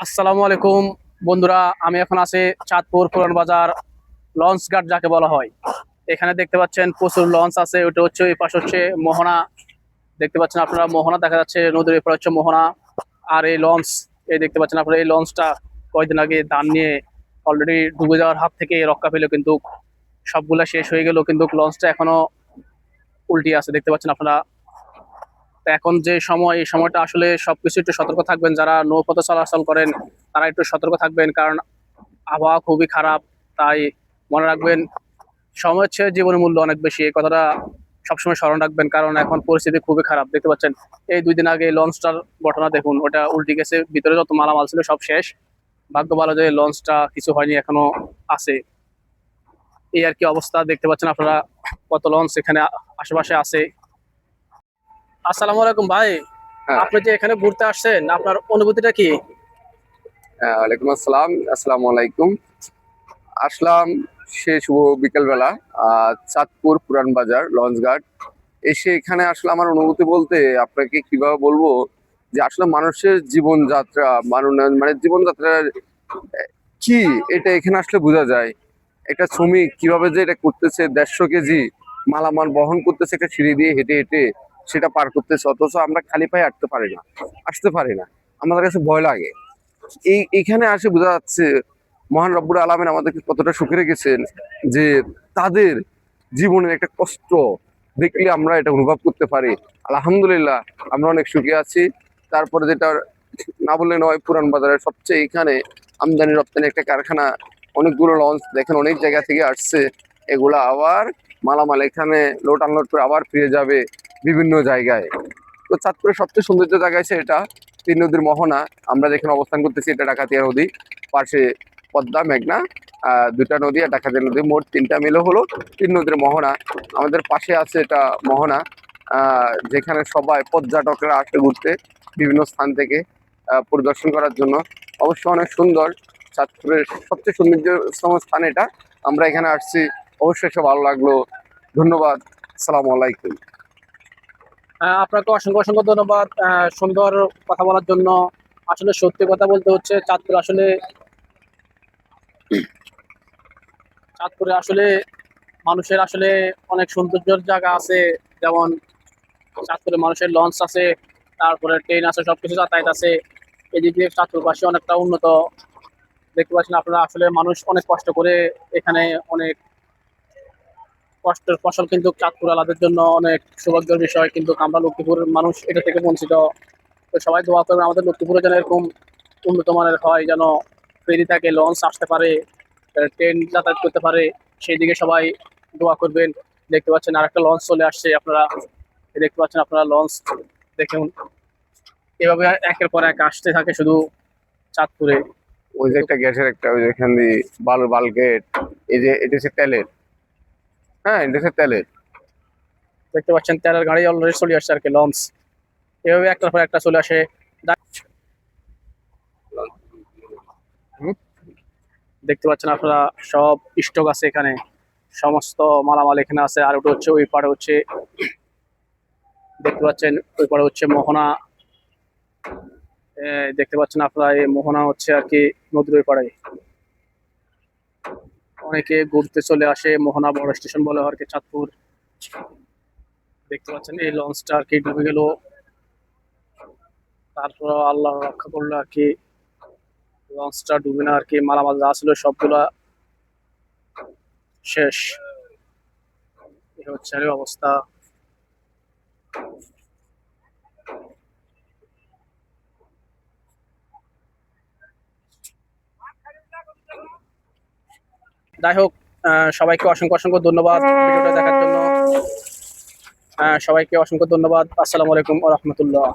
আসসালামু আলাইকুম বন্ধুরা, আমি এখন আছি চাঁদপুর পুরান বাজার লঞ্চ ঘাট যাকে বলা হয়। এখানে দেখতে পাচ্ছেন প্রচুর লঞ্চ আছে। ওটা হচ্ছে এই পাশে হচ্ছে মোহনা। দেখতে পাচ্ছেন আপনারা মোহনা দেখা যাচ্ছে, নদীর এপার হচ্ছে মোহনা। আর এই লঞ্চ, এই দেখতে পাচ্ছেন আপনারা এই লঞ্চটা কয়েকদিন আগে দান নিয়ে অলরেডি ডুবে যাওয়ার হাত থেকে রক্ষা পেল, কিন্তু সবগুলা শেষ হয়ে গেল, কিন্তু লঞ্চটা এখনো উল্টি আছে দেখতে পাচ্ছেন আপনারা। তো এখন যে সময়, এই সময়টা আসলে সবকিছু একটু সতর্ক থাকবেন। যারা নৌপথে চলাচল করেন তারা একটু সতর্ক থাকবেন, কারণ আবহাওয়া খুবই খারাপ। তাই মনে রাখবেন, সময় হচ্ছে জীবনের মূল্য অনেক বেশি, এই কথাটা সবসময় স্মরণ রাখবেন, কারণ এখন পরিস্থিতি খুবই খারাপ। দেখতে পাচ্ছেন এই 2 দিন আগে লঞ্চটার ঘটনা দেখুন, ওটা উল্টে গেছে, ভিতরে যত মালামাল ছিল সব শেষ। ভাগ্য ভালো যে লঞ্চটা কিছু হয়নি, এখনো আছে। এই আর কি অবস্থা। দেখতে পাচ্ছেন আপনারা কত লঞ্চ এখানে আশেপাশে আছে। আসসালামু আলাইকুম ভাই, হ্যাঁ। আপনি যে এখানে ঘুরতে আসছেন, আপনার অনুভূতিটা কি? ওয়ালাইকুম আসসালাম, আসসালামু আলাইকুম। আসলাম সে শুভ বিকেলবেলা চাঁদপুর পুরান বাজার লঞ্চ ঘাট। এসে এখানে আসলে আমার অনুভূতি বলতে আপনাকে কিভাবে বলবো, যে আসলে মানুষের জীবনযাত্রা মানে জীবনযাত্রার কি, এটা এখানে আসলে বোঝা যায়। একটা শ্রমিক কিভাবে যে এটা করতেছে, 150 কেজি মালামাল বহন করতেছে একটা সিঁড়ি দিয়ে হেঁটে হেঁটে, সেটা পার করতেছে, অথচ আমরা খালি পায়ে আসতে পারি না। আমাদের কাছে ভয় লাগে। এইখানে আসে বোঝা যাচ্ছে মহান রব্বুল আলামিন আমাদেরকে কতটা সুখে রেখেছেন, যে তাদের জীবনের একটা কষ্ট দেখলে আমরা এটা অনুভব করতে পারি। আলহামদুলিল্লাহ, আমরা অনেক সুখে আছি। তারপরে যেটা না বললে নয়, পুরান বাজারের সবচেয়ে এখানে আমদানি রপ্তানি একটা কারখানা। অনেকগুলো লঞ্চ দেখেন অনেক জায়গা থেকে আসছে, এগুলা আবার মালামাল এখানে লোড আনলোড করে আবার ফিরে যাবে বিভিন্ন জায়গায়। তো চাঁদপুরের সবচেয়ে সৌন্দর্য জায়গা আছে এটা, 3 নদীর মোহনা। আমরা যেখানে অবস্থান করতেছি এটা ডাকাতিয়া নদী, পাশে পদ্মা, মেঘনা, 2টা নদী আর ডাকাতিয়া নদী, মোট 3টা মিলে হলো 3 নদীর মোহনা। আমাদের পাশে আছে এটা মোহনা, যেখানে সবাই পর্যটকরা আসে ঘুরতে বিভিন্ন স্থান থেকে, পরিদর্শন করার জন্য। অবশ্য অনেক সুন্দর, চাঁদপুরের সবচেয়ে সৌন্দর্যতম স্থান এটা। আমরা এখানে আসছি, অবশ্যই এসে ভালো লাগলো। ধন্যবাদ, আসসালামু আলাইকুম। আপনাকে অসংখ্য অসংখ্য ধন্যবাদ সুন্দর কথা বলার জন্য। আসলে সত্যি কথা বলতে হচ্ছে, চাঁদপুরে আসলে মানুষের আসলে অনেক সৌন্দর্যের জায়গা আছে। যেমন চাঁদপুরে মানুষের লঞ্চ আছে, তারপরে ট্রেন আছে, সবকিছু যাতায়াত আছে। এদিক দিয়ে চাঁদপুরবাসী অনেকটা উন্নত। দেখতে পাচ্ছেন আপনারা, আসলে মানুষ অনেক কষ্ট করে এখানে, অনেক কষ্টের ফসল, কিন্তু চাঁদপুর আলাদের জন্য অনেক সৌভাগ্যের বিষয়, কিন্তু আমরা লক্ষ্মীপুরের মানুষ এটা থেকে বঞ্চিত। তো সবাই দোয়া করবেন আমাদের লক্ষ্মীপুরে যেন এরকম উন্নত মানের হয়, যেন ফেরি থাকে, লঞ্চ আসতে পারে, ট্রেন যাতায়াত করতে পারে, সেই দিকে সবাই দোয়া করবেন। দেখতে পাচ্ছেন আর একটা লঞ্চ চলে আসছে, আপনারা দেখতে পাচ্ছেন, আপনারা লঞ্চ দেখুন, এভাবে একের পর এক আসতে থাকে শুধু চাঁদপুরে। ওই যে একটা গ্যাসের একটা, ওই যেখানে বালু বালগেট, এই যে এটা হচ্ছে তেলের। হ্যাঁ, এটা হচ্ছে তেলের। দেখতে পাচ্ছেন তেলের গাড়ি অলরেডি চলে আসছে আর কি, লঞ্চ এভাবে একটার পর একটা চলে আসে। হুম, দেখতে পাচ্ছেন আপনারা সব স্টক আছে এখানে, সমস্ত মালামাল এখানে আছে। আর ওটা হচ্ছে ওই পারে হচ্ছে, দেখতে পাচ্ছেন ওই পারে হচ্ছে মোহনা। দেখতে পাচ্ছেন আপনারা, এই মোহনা হচ্ছে আর কি নদীর ওই পাড়ে। অনেকে ঘুরতে চলে আসে, মোহনা বড় স্টেশন বলে আর কি চাঁদপুর। দেখতে পাচ্ছেন এই লঞ্চটা আর কি ডুবে গেল, তারপর আল্লাহ রক্ষা করলো আর কি, লঞ্চটা ডুবে না আর কি, মালামাল যা ছিল সবগুলা শেষ। এই হচ্ছে আর কি অবস্থা। যাই হোক, সবাইকে অসংখ্য অসংখ্য ধন্যবাদ ভিডিওটা দেখার জন্য। সবাইকে অসংখ্য ধন্যবাদ। আসসালামু আলাইকুম ওয়া রাহমাতুল্লাহ।